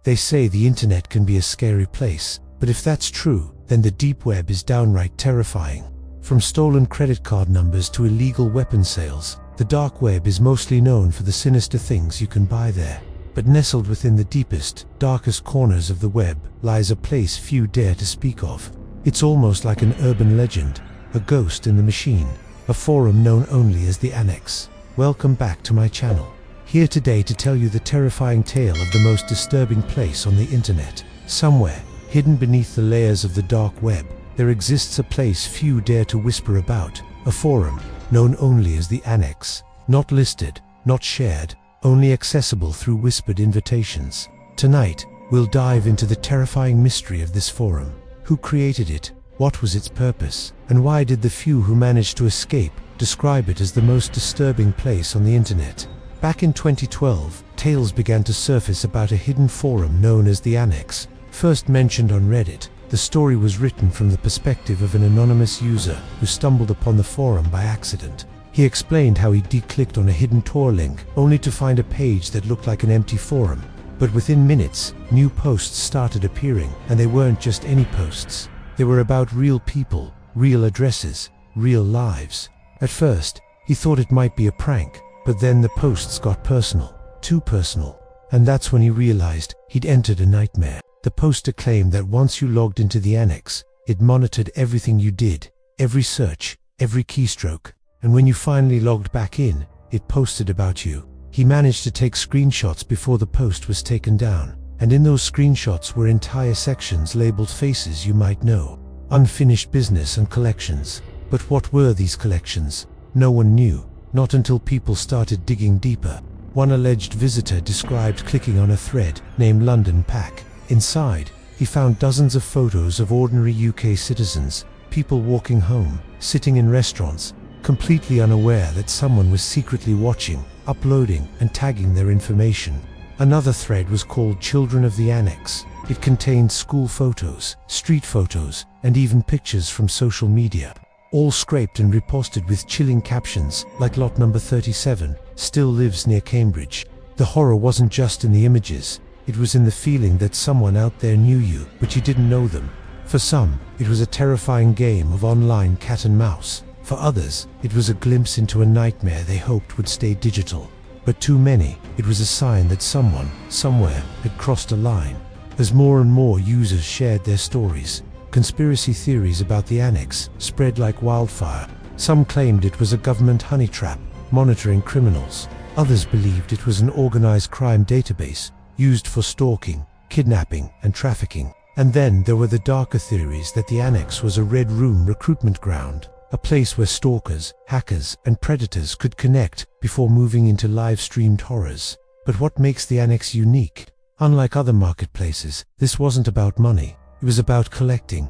They say the internet can be a scary place, but if that's true, then the deep web is downright terrifying. From stolen credit card numbers to illegal weapon sales, the dark web is mostly known for the sinister things you can buy there. But nestled within the deepest, darkest corners of the web lies a place few dare to speak of. It's almost like an urban legend, a ghost in the machine, a forum known only as the Annex. Welcome back to my channel. Here today to tell you the terrifying tale of the most disturbing place on the internet. Somewhere, hidden beneath the layers of the dark web, there exists a place few dare to whisper about, a forum, known only as the Annex. Not listed, not shared, only accessible through whispered invitations. Tonight, we'll dive into the terrifying mystery of this forum. Who created it? What was its purpose? And why did the few who managed to escape describe it as the most disturbing place on the internet? Back in 2012, tales began to surface about a hidden forum known as the Annex. First mentioned on Reddit, the story was written from the perspective of an anonymous user who stumbled upon the forum by accident. He explained how he clicked on a hidden Tor link, only to find a page that looked like an empty forum. But within minutes, new posts started appearing, and they weren't just any posts. They were about real people, real addresses, real lives. At first, he thought it might be a prank, but then the posts got personal, too personal. And that's when he realized he'd entered a nightmare. The poster claimed that once you logged into the Annex, it monitored everything you did, every search, every keystroke. And when you finally logged back in, it posted about you. He managed to take screenshots before the post was taken down, and in those screenshots were entire sections labeled faces you might know, unfinished business and collections. But what were these collections? No one knew, not until people started digging deeper. One alleged visitor described clicking on a thread named London Pack. Inside, he found dozens of photos of ordinary UK citizens, people walking home, sitting in restaurants, completely unaware that someone was secretly watching, uploading, and tagging their information. Another thread was called Children of the Annex. It contained school photos, street photos, and even pictures from social media, all scraped and reposted with chilling captions like lot number 37 still lives near Cambridge. The horror wasn't just in the images, it was in the feeling that someone out there knew you, but you didn't know them. For some, it was a terrifying game of online cat and mouse. For others, it was a glimpse into a nightmare they hoped would stay digital. But too many, it was a sign that someone, somewhere, had crossed a line. As more and more users shared their stories, conspiracy theories about the Annex spread like wildfire. Some claimed it was a government honey trap, monitoring criminals. Others believed it was an organized crime database, used for stalking, kidnapping, and trafficking. And then there were the darker theories that the Annex was a red room recruitment ground, a place where stalkers, hackers, and predators could connect before moving into live-streamed horrors. But what makes the Annex unique? Unlike other marketplaces, this wasn't about money. It was about collecting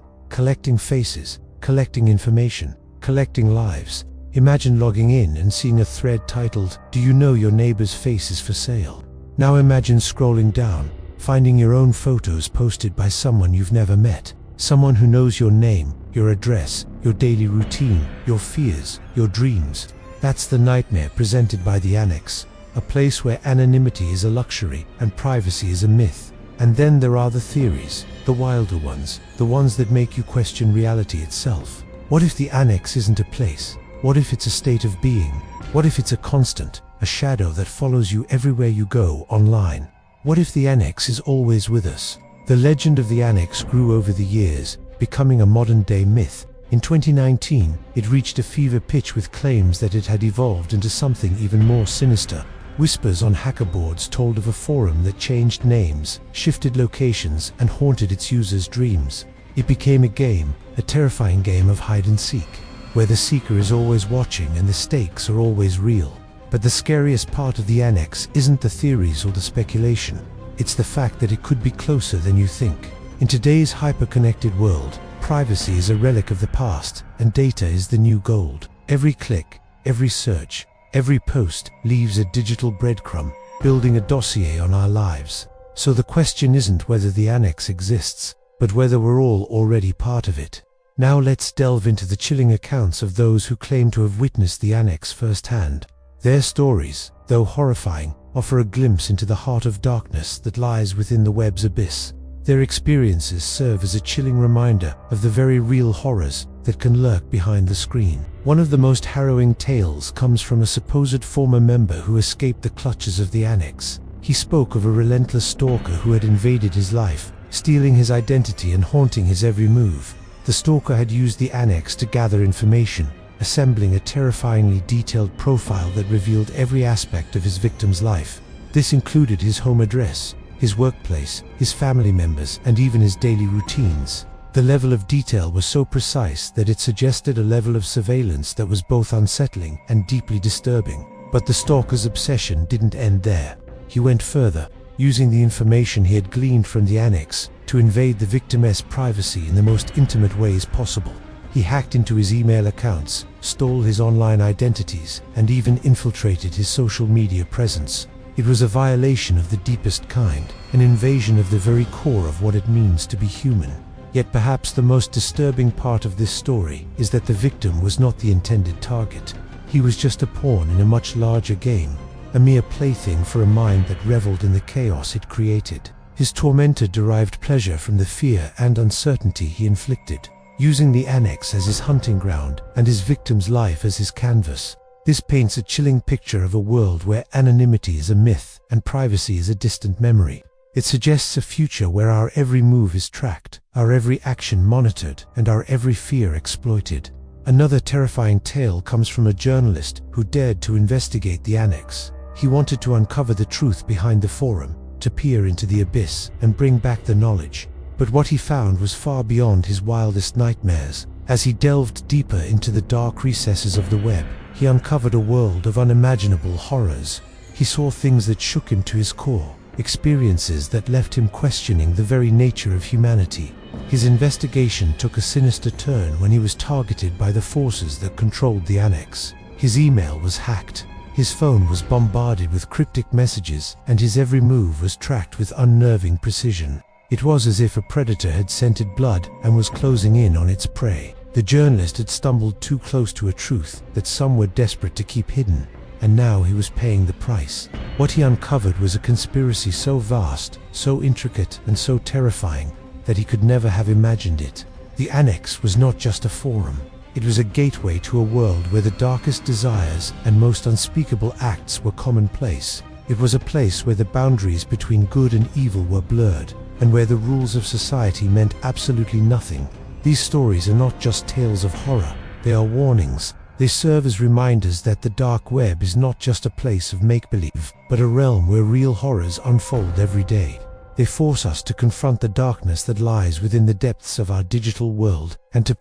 faces, collecting information, collecting lives. Imagine logging in and seeing a thread titled, "Do you know your neighbor's face is for sale?" Now imagine scrolling down, finding your own photos posted by someone you've never met, someone who knows your name, your address, your daily routine, your fears, your dreams. That's the nightmare presented by the Annex, a place where anonymity is a luxury and privacy is a myth. And then there are the theories, the wilder ones, the ones that make you question reality itself. What if the Annex isn't a place? What if it's a state of being? What if it's a constant, a shadow that follows you everywhere you go online? What if the Annex is always with us? The legend of the Annex grew over the years, becoming a modern-day myth. In 2019, it reached a fever pitch with claims that it had evolved into something even more sinister. Whispers on hacker boards told of a forum that changed names, shifted locations, and haunted its users' dreams. It became a game, a terrifying game of hide and seek, where the seeker is always watching and the stakes are always real. But the scariest part of the Annex isn't the theories or the speculation. It's the fact that it could be closer than you think. In today's hyper-connected world, privacy is a relic of the past, and data is the new gold. Every click, every search, every post leaves a digital breadcrumb, building a dossier on our lives. So the question isn't whether the Annex exists, but whether we're all already part of it. Now let's delve into the chilling accounts of those who claim to have witnessed the Annex firsthand. Their stories, though horrifying, offer a glimpse into the heart of darkness that lies within the web's abyss. Their experiences serve as a chilling reminder of the very real horrors that can lurk behind the screen. One of the most harrowing tales comes from a supposed former member who escaped the clutches of the Annex. He spoke of a relentless stalker who had invaded his life, stealing his identity and haunting his every move. The stalker had used the Annex to gather information, assembling a terrifyingly detailed profile that revealed every aspect of his victim's life. This included his home address, his workplace, his family members, and even his daily routines. The level of detail was so precise that it suggested a level of surveillance that was both unsettling and deeply disturbing. But the stalker's obsession didn't end there. He went further, using the information he had gleaned from the Annex to invade the victim's privacy in the most intimate ways possible. He hacked into his email accounts, stole his online identities, and even infiltrated his social media presence. It was a violation of the deepest kind, an invasion of the very core of what it means to be human. Yet perhaps the most disturbing part of this story is that the victim was not the intended target. He was just a pawn in a much larger game, a mere plaything for a mind that reveled in the chaos it created. His tormentor derived pleasure from the fear and uncertainty he inflicted, using the Annex as his hunting ground and his victim's life as his canvas. This paints a chilling picture of a world where anonymity is a myth and privacy is a distant memory. It suggests a future where our every move is tracked, our every action monitored, and our every fear exploited. Another terrifying tale comes from a journalist who dared to investigate the Annex. He wanted to uncover the truth behind the forum, to peer into the abyss and bring back the knowledge. But what he found was far beyond his wildest nightmares. As he delved deeper into the dark recesses of the web, he uncovered a world of unimaginable horrors. He saw things that shook him to his core, experiences that left him questioning the very nature of humanity. His investigation took a sinister turn when he was targeted by the forces that controlled the Annex. His email was hacked, his phone was bombarded with cryptic messages, and his every move was tracked with unnerving precision. It was as if a predator had scented blood and was closing in on its prey. The journalist had stumbled too close to a truth that some were desperate to keep hidden, and now he was paying the price. What he uncovered was a conspiracy so vast, so intricate, and so terrifying that he could never have imagined it. The Annex was not just a forum. It was a gateway to a world where the darkest desires and most unspeakable acts were commonplace. It was a place where the boundaries between good and evil were blurred, and where the rules of society meant absolutely nothing. These stories are not just tales of horror, they are warnings. They serve as reminders that the dark web is not just a place of make-believe, but a realm where real horrors unfold every day. They force us to confront the darkness that lies within the depths of our digital world, and to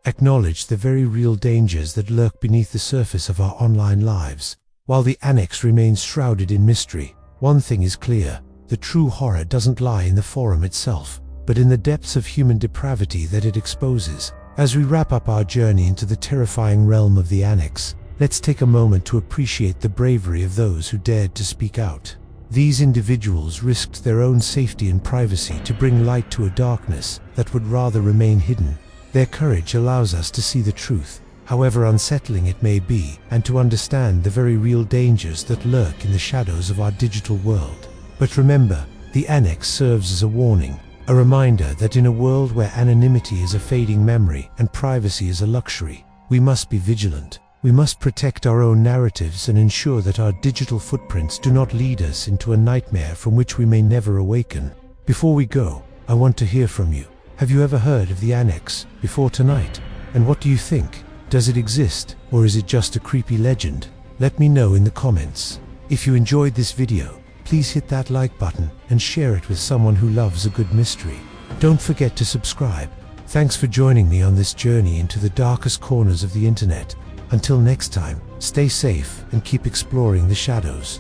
acknowledge the very real dangers that lurk beneath the surface of our online lives. While the Annex remains shrouded in mystery, one thing is clear: the true horror doesn't lie in the forum itself, but in the depths of human depravity that it exposes. As we wrap up our journey into the terrifying realm of the Annex, let's take a moment to appreciate the bravery of those who dared to speak out. These individuals risked their own safety and privacy to bring light to a darkness that would rather remain hidden. Their courage allows us to see the truth, however unsettling it may be, and to understand the very real dangers that lurk in the shadows of our digital world. But remember, the Annex serves as a warning, a reminder that in a world where anonymity is a fading memory and privacy is a luxury, we must be vigilant. We must protect our own narratives and ensure that our digital footprints do not lead us into a nightmare from which we may never awaken. Before we go, I want to hear from you. Have you ever heard of the Annex before tonight? And what do you think? Does it exist, or is it just a creepy legend? Let me know in the comments. If you enjoyed this video, please hit that like button and share it with someone who loves a good mystery. Don't forget to subscribe. Thanks for joining me on this journey into the darkest corners of the internet. Until next time, stay safe and keep exploring the shadows.